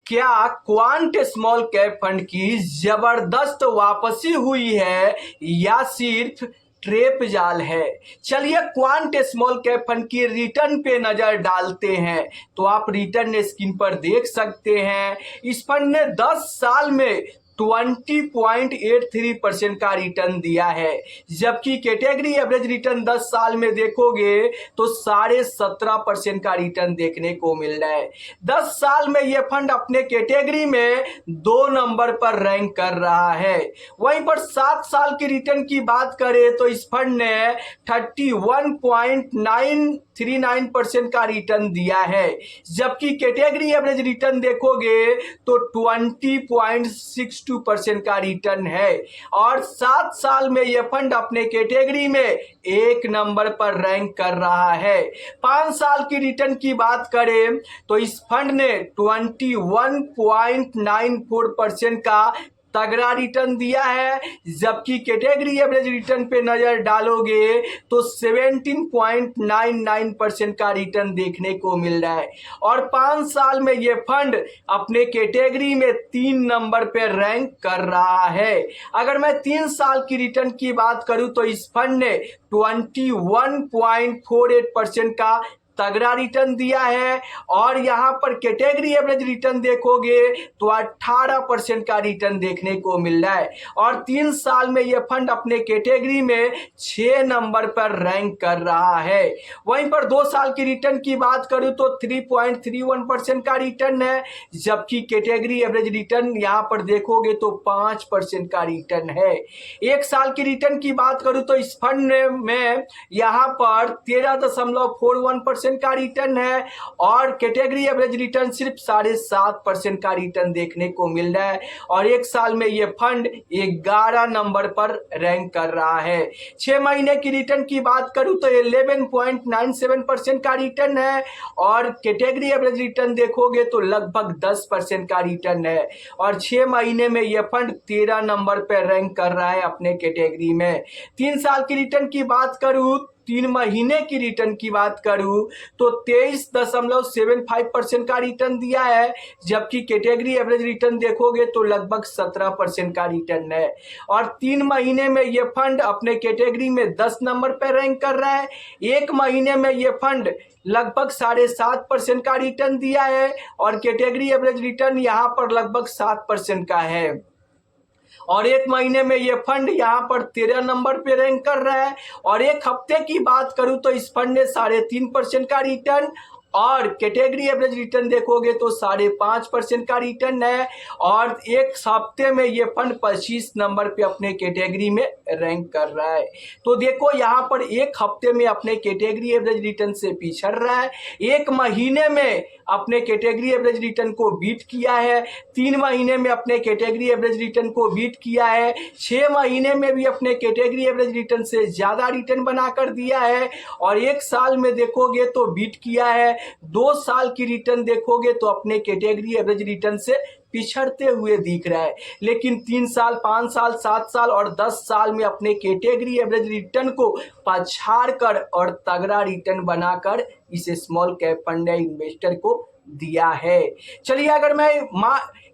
क्या quant small cap fund की जबरदस्त वापसी हुई है या सिर्फ ट्रेप जाल है? चलिए क्वांट स्मॉल कैप फंड की रिटर्न पे नजर डालते हैं। तो आप रिटर्न स्क्रीन पर देख सकते हैं। इस फंड ने 10 साल में 20.83% का रिटर्न दिया है, जबकि कैटेगरी एवरेज रिटर्न 10 साल में देखोगे तो 17.5% का रिटर्न देखने को मिल रहा है। 10 साल में यह फंड अपने कैटेगरी में 2 नंबर पर रैंक कर रहा है। वहीं पर 7 साल की रिटर्न की बात करें तो इस फंड ने 31.939% का रिटर्न दिया है, जबकि कैटेगरी एवरेज रिटर्न देखोगे तो 20.62% का रिटर्न है। और 7 साल में यह फंड अपने कैटेगरी में 1 नंबर पर रैंक कर रहा है। 5 साल की रिटर्न की बात करें तो इस फंड ने 21.94% का तगड़ा रिटर्न दिया है, जबकि कैटेगरी एवरेज रिटर्न पे नजर डालोगे तो 17.99% का रिटर्न देखने को मिल रहा है। और 5 साल में ये फंड अपने कैटेगरी में 3 नंबर पे रैंक कर रहा है। अगर मैं 3 साल की रिटर्न की बात करूं तो इस फंड ने 21.48% का तगड़ा रिटर्न दिया है। और यहां पर कैटेगरी एवरेज रिटर्न देखोगे तो 18% का रिटर्न देखने को मिल रहा है। और 3 साल में यह फंड अपने कैटेगरी में 6 नंबर पर रैंक कर रहा है। वहीं पर 2 साल की रिटर्न की बात करूं तो 3.31% का रिटर्न है, जबकि कैटेगरी एवरेज रिटर्न यहां पर देखोगे तो 5% का रिटर्न है। 1 साल की रिटर्न की बात करूं तो इस फंड में यहां पर 13.41% का रिटर्न है, और कैटेगरी एवरेज रिटर्न सिर्फ 7.5% का रिटर्न देखने को मिल रहा है। और 1 साल में यह फंड 11 नंबर पर रैंक कर रहा है। 6 महीने की रिटर्न की बात करूं तो 11.97% का रिटर्न है, और कैटेगरी एवरेज रिटर्न देखोगे तो लगभग 10% का रिटर्न है। और 6 महीने में यह फंड 13 नंबर पर रैंक कर रहा है अपने कैटेगरी में। 3 साल की रिटर्न की बात करूं, 3 महीने की रिटर्न की बात करूं तो 23.75% का रिटर्न दिया है, जबकि कैटेगरी एवरेज रिटर्न देखोगे तो लगभग 17% का रिटर्न है। और 3 महीने में यह फंड अपने कैटेगरी में 10 नंबर पर रैंक कर रहा है। 1 महीने में यह फंड लगभग 7.5% का रिटर्न दिया है, और कैटेगरी एवरेज रिटर्न यहां पर लगभग 7% का है। और 1 महीने में ये फंड यहाँ पर 13 नंबर पे रैंक कर रहा है। और 1 हफ्ते की बात करूं तो इस फंड ने 3.5% का रिटर्न, और कैटेगरी एवरेज रिटर्न देखोगे तो 5.5% का रिटर्न है। और 1 हफ्ते में ये फंड 25 नंबर पे अपने कैटेगरी में रैंक कर रहा है। तो देखो यहाँ पर 1 हफ्ते में अपने कैटेगरी एवरेज रिटर्न से पिछड़ रहा है, 1 महीने में अपने कैटेगरी एवरेज रिटर्न को बीट किया है, 3 महीने में अपने कैटेगरी एवरेज रिटर्न को बीट किया है, 6 महीने में भी अपने कैटेगरी एवरेज रिटर्न से ज्यादा रिटर्न बनाकर दिया है, और 1 साल में देखोगे तो बीट किया है। 2 साल की रिटर्न देखोगे तो अपने कैटेगरी एवरेज रिटर्न से पिछड़ते हुए दिख रहा है। लेकिन 3 साल, 5 साल, 7 साल और 10 साल में अपने कैटेगरी एवरेज रिटर्न को पछाड़ कर और तगड़ा रिटर्न बनाकर इसे स्मॉल कैप फंड इन्वेस्टर को दिया है। चलिए अगर मैं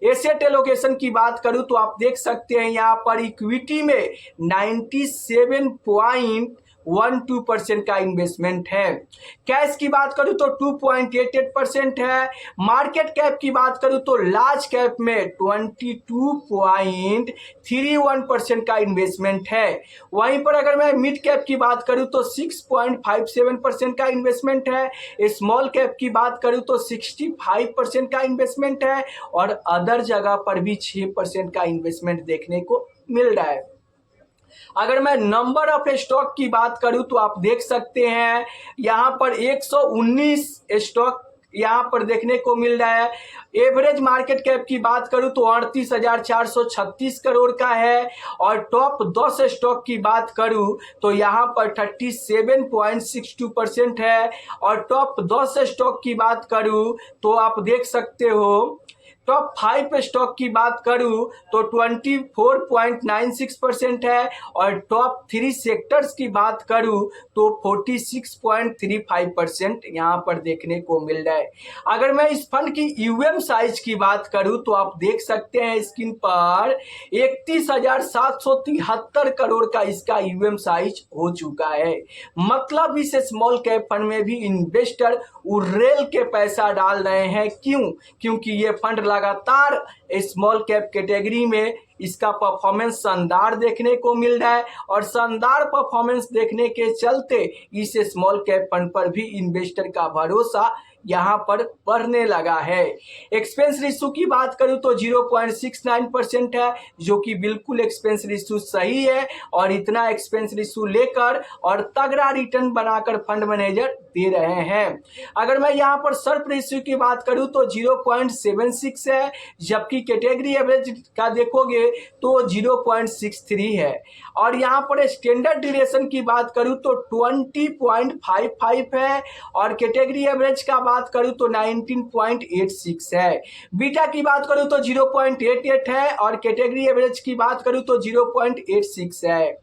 एसेट एलोकेशन की बात करूं तो आप देख सकते हैं यहाँ पर इक्विटी में 97.12% का इन्वेस्टमेंट है। कैश की बात करूं तो 2.88% है। मार्केट कैप की बात करूं तो लार्ज कैप में 22.31% का इन्वेस्टमेंट है। वहीं पर अगर मैं मिड कैप की बात करूं तो 6.57% का इन्वेस्टमेंट है। स्मॉल कैप की बात करूं तो 65% का इन्वेस्टमेंट है, और अदर जगह पर भी 6% का इन्वेस्टमेंट देखने को मिल रहा है। अगर मैं नंबर ऑफ स्टॉक की बात करूं तो आप देख सकते हैं यहां पर 119 स्टॉक यहां पर देखने को मिल रहा है। एवरेज मार्केट कैप की बात करूं तो 38,436 करोड़ का है। और टॉप 10 स्टॉक की बात करूं तो यहां पर 37.62% है। और टॉप 10 स्टॉक की बात करूं तो आप देख सकते हो टॉप 5 स्टॉक की बात करूं तो 24.96% है और टॉप 3 सेक्टर्स की बात करूं तो 46.35% यहाँ पर देखने को मिल रहा है। अगर मैं इस फंड की यूएम साइज की बात करूं तो आप देख सकते हैं स्क्रीन पर 31,773 करोड़ का इसका यूएम साइज हो चुका है। मतलब इस स्मॉल कैप फंड में भी इन्वेस्टर उड़ेल के पैसा डाल रहे हैं। क्यों? क्योंकि ये फंड लगातार स्मॉल कैप कैटेगरी में इसका परफॉर्मेंस शानदार देखने को मिल रहा है और शानदार परफॉर्मेंस देखने के चलते इस स्मॉल कैप फंड पर भी इन्वेस्टर का भरोसा यहाँ पर बढ़ने लगा है। एक्सपेंस रेशियो की बात करूँ तो 0.69% है, जो कि बिल्कुल एक्सपेंस रेशियो सही है और इतना एक्सपेंस रेशियो लेकर और तगड़ा रिटर्न बनाकर फंड मैनेजर दे रहे हैं। अगर मैं यहाँ पर सर्प रेशियो की बात करूँ तो 0.76 है, जबकि कैटेगरी एवरेज का देखोगे तो 0.63 है और यहाँ पर स्टैंडर्ड ड्यूरेशन की बात करूँ तो 20.55 है और कैटेगरी एवरेज का बात करूं तो 19.86 है। बीटा की बात करूं तो 0.88 है और कैटेगरी एवरेज की बात करूं तो 0.86 है।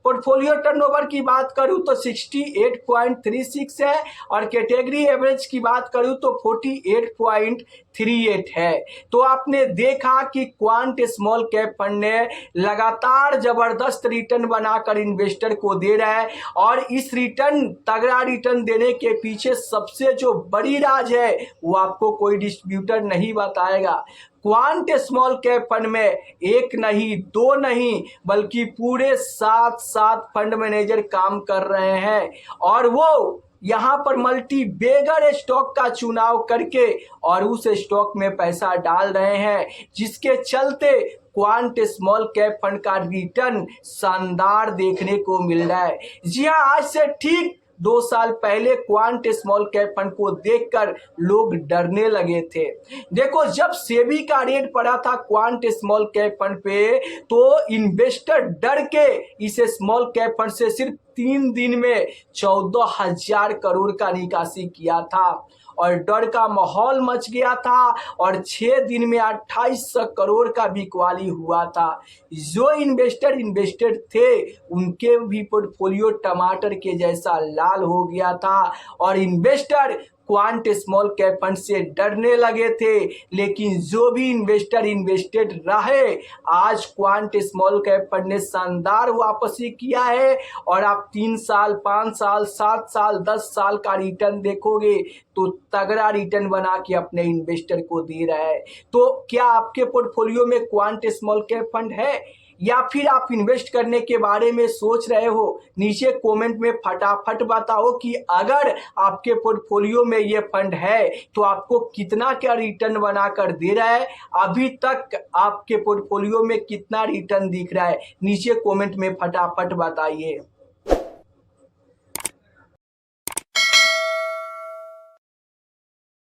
पोर्टफोलियो टर्नओवर की बात करूं तो 68.36 है और कैटेगरी एवरेज की बात करूं तो 48.38 है। तो आपने देखा कि क्वांट स्मॉल कैप फंड ने लगातार जबरदस्त रिटर्न बनाकर इन्वेस्टर को दे रहा है और इस रिटर्न तगड़ा रिटर्न देने के पीछे सबसे जो बड़ी राज है वो आपको कोई डिस्ट्रीब्यूटर नहीं बताएगा। क्वांट स्मॉल कैप फंड में एक नहीं दो नहीं बल्कि पूरे 7 फंड मैनेजर काम कर रहे हैं और वो यहाँ पर मल्टी बेगर स्टॉक का चुनाव करके और उस स्टॉक में पैसा डाल रहे हैं, जिसके चलते क्वांट स्मॉल कैप फंड का रिटर्न शानदार देखने को मिल रहा है। जी हाँ, आज से ठीक 2 साल पहले क्वांट स्मॉल कैप फंड को देखकर लोग डरने लगे थे। देखो, जब सेबी का रेट पड़ा था क्वांट स्मॉल कैप फंड पे तो इन्वेस्टर डर के इस स्मॉल कैप फंड से सिर्फ 3 दिन में 14,000 करोड़ का निकासी किया था और डर का माहौल मच गया था और 6 दिन में 2800 करोड़ का बिकवाली हुआ था। जो इन्वेस्टर थे उनके भी पोर्टफोलियो टमाटर के जैसा लाल हो गया था और investor quant small cap fund से डरने लगे थे। लेकिन जो भी इन्वेस्टर इन्वेस्टेड रहे, आज क्वांट स्मॉल कैप फंड ने शानदार वापसी किया है और आप 3 साल 5 साल 7 साल 10 साल का रिटर्न देखोगे तो तगड़ा रिटर्न बना के अपने इन्वेस्टर को दे रहा है। तो क्या आपके पोर्टफोलियो में क्वांट स्मॉल कैप फंड है या फिर आप इन्वेस्ट करने के बारे में सोच रहे हो? नीचे कमेंट में फटाफट बताओ कि अगर आपके पोर्टफोलियो में ये फंड है तो आपको कितना क्या रिटर्न बनाकर दे रहा है। अभी तक आपके पोर्टफोलियो में कितना रिटर्न दिख रहा है, नीचे कमेंट में फटाफट बताइए।